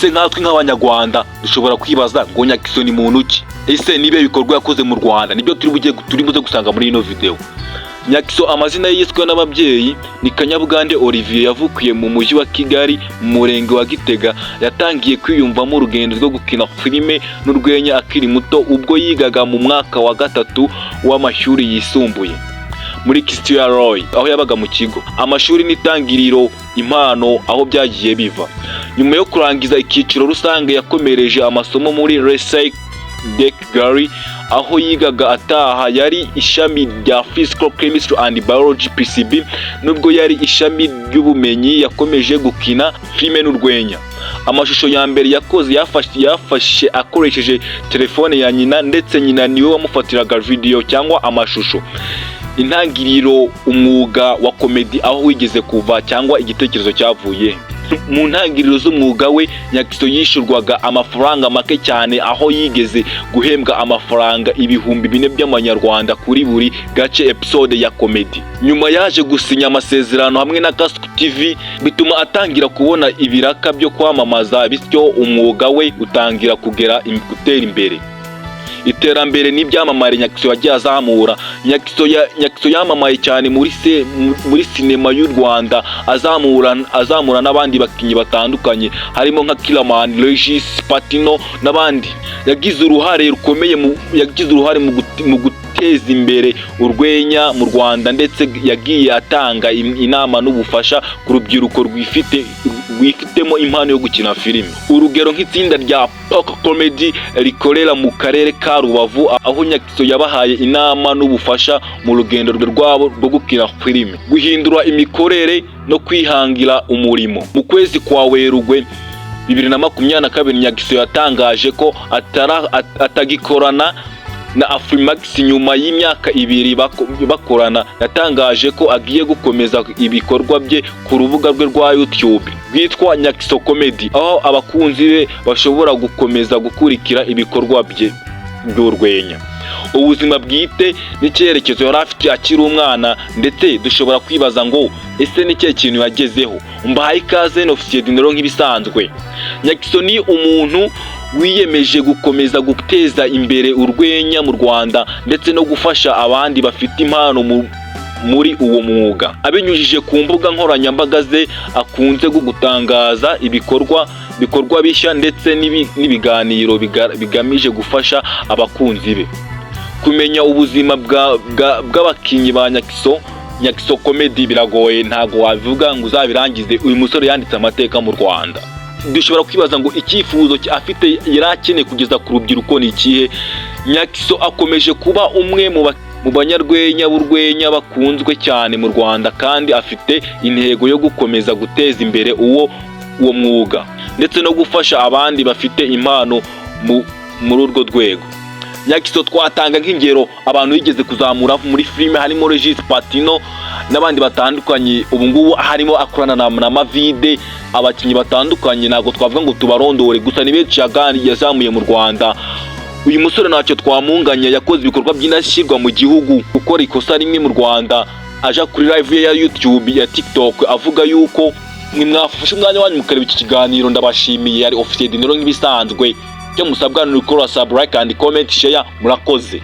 ese nkatwe nk'abanyarwanda dushobora kwibaza ngo Nyakiso ni muntu ki? Ese nibe bikorwa yakoze mu Rwanda? Nibyo turi buze gusanga muri ino video. Nyakiso amazina ye yiswe n'ababyeyi ni Kanyabugande Olivier, yavukiye mu mujyi wa Kigali mu murenge wa Gitega. Yatangiye kwiyumvamo urugendo rwo gukina filime n'urwenya akiri muto ubwo yigaga mu mwaka wa 3 w'amashuri yisumbuye muri Christian Roy, aho yabaga mu kigo. Amashuri n'itangiriro impano aho byagiye biva. Nyuma yo kurangiza ikiciro rusange yakomereje amasomo muri Lycée de Kigali, aho yigaga ataha yari ishami rya Physical Chemistry and Biology PCB, nubwo yari ishami ry'ubumenyi yakomeje gukina filime n'urwenya. Amashusho ya mbere yakoze yafashe akoresheje telefone ya nyina, ndetse nyina niwe wamufatiraga video cyangwa amashusho. Intangiriro umwuga wa komedi aho wigeze kuva cyangwa igitekerezo cyavuye. Mu ntangiriro z'umwuga we Nyakiso yishurwaga amafaranga make cyane, aho yigeze guhembwa amafaranga 4,000 by'amanyarwanda kuri buri gace episode ya komedi. Nyuma yaje gusinya amasezerano hamwe na Kasuku TV, bituma atangira kubona ibiraka byo kwamamaza, bityo umwuga we utangira gutera imbere. Iterambere n'ibyamamare Nyakiso yagiye azamura. Nyakiso yamamaye cyane muri sinema y'u Rwanda, azamura n'abandi bakinyi batandukanye harimo nka Kilaman, Regis Patino n'abandi. Yagize uruhare rukomeye mu guteza imbere urwenya mu Rwanda, ndetse yagiye atanga inama n'ubufasha ku rubyiruko rwifitemo impano yo gukina filime. Urugero nk'itsinda rya Poco Comedy rikorera mu karere ka Rubavu, aho Nyakiso yabahaye inama n'ubufasha mu rugendo rwabo rwo gukina filime, guhindura imikorere no kwihangira umurimo. Mu kwezi kwa Werurwe 2022 Nyakiso yatangaje ko atagikorana na Afrimax nyuma y'imyaka 2 bakorana. Yatangaje ko agiye gukomeza ibikorwa bye ku rubuga rwe rwa YouTube rwitwa Nyakiso Comedy, aho abakunzi be bashobora gukomeza gukurikira ibikorwa bye by'urwenya. Ubuzima bwite n'icyerekezo yari afite akiri umwana, ndetse dushobora kwibaza ngo ese ni cye kintu yagezeho. Mbahaye ikaze Officier Dinero nk'ibisanzwe. Nyakiso ni umuntu wiyemeje gukomeza guteza imbere urwenya mu Rwanda, ndetse no gufasha abandi bafite impano muri uwo mwuga. Abinyujije ku mbuga nkoranyambaga ze akunze gutangaza ibikorwa bishya, ndetse n'ibiganiro bigamije gufasha abakunzi be kumenya ubuzima bw'abakinyi ba Nyakiso Comedy. Biragoye, ntago wabivuga ngo uzabirangize. Uyu musore yanditse amateka mu Rwanda. Dushobora kwibaza ngo icyifuzo afite yarakeneye kugeza ku rubyiruko ni ikihe? Nyakiso akomeje kuba umwe mu banyarwenya b'urwenya bakunzwe cyane mu Rwanda, kandi afite intego yo gukomeza guteza imbere uwo mwuga, ndetse no gufasha abandi bafite impano muri urwo rwego. Nyakiso twatanga nk'ingero abantu yigeze kuzamura muri filime harimo Regis Patino n'abandi batandukanye. Ubu ngubu harimo akorana na Mavide, abakinyi batandukanye ntabwo twavuga ngo tubarondore, gusa ni benshi yazamuye mu Rwanda. Uyu musore ntacyo twamunganya, yakoze ibikorwa by'indashyikirwa mu gihugu. Gukora ikosa rimwe mu Rwanda, aja kuri live ye ya YouTube ya TikTok avuga yuko mwafashe umwanya wanyu mukareba iki kiganiro. Ndabashimiye. Yari Officier Dinero nk'ibisanzwe. Cyo musabwa ni gukora subscribe and comment share. Murakoze.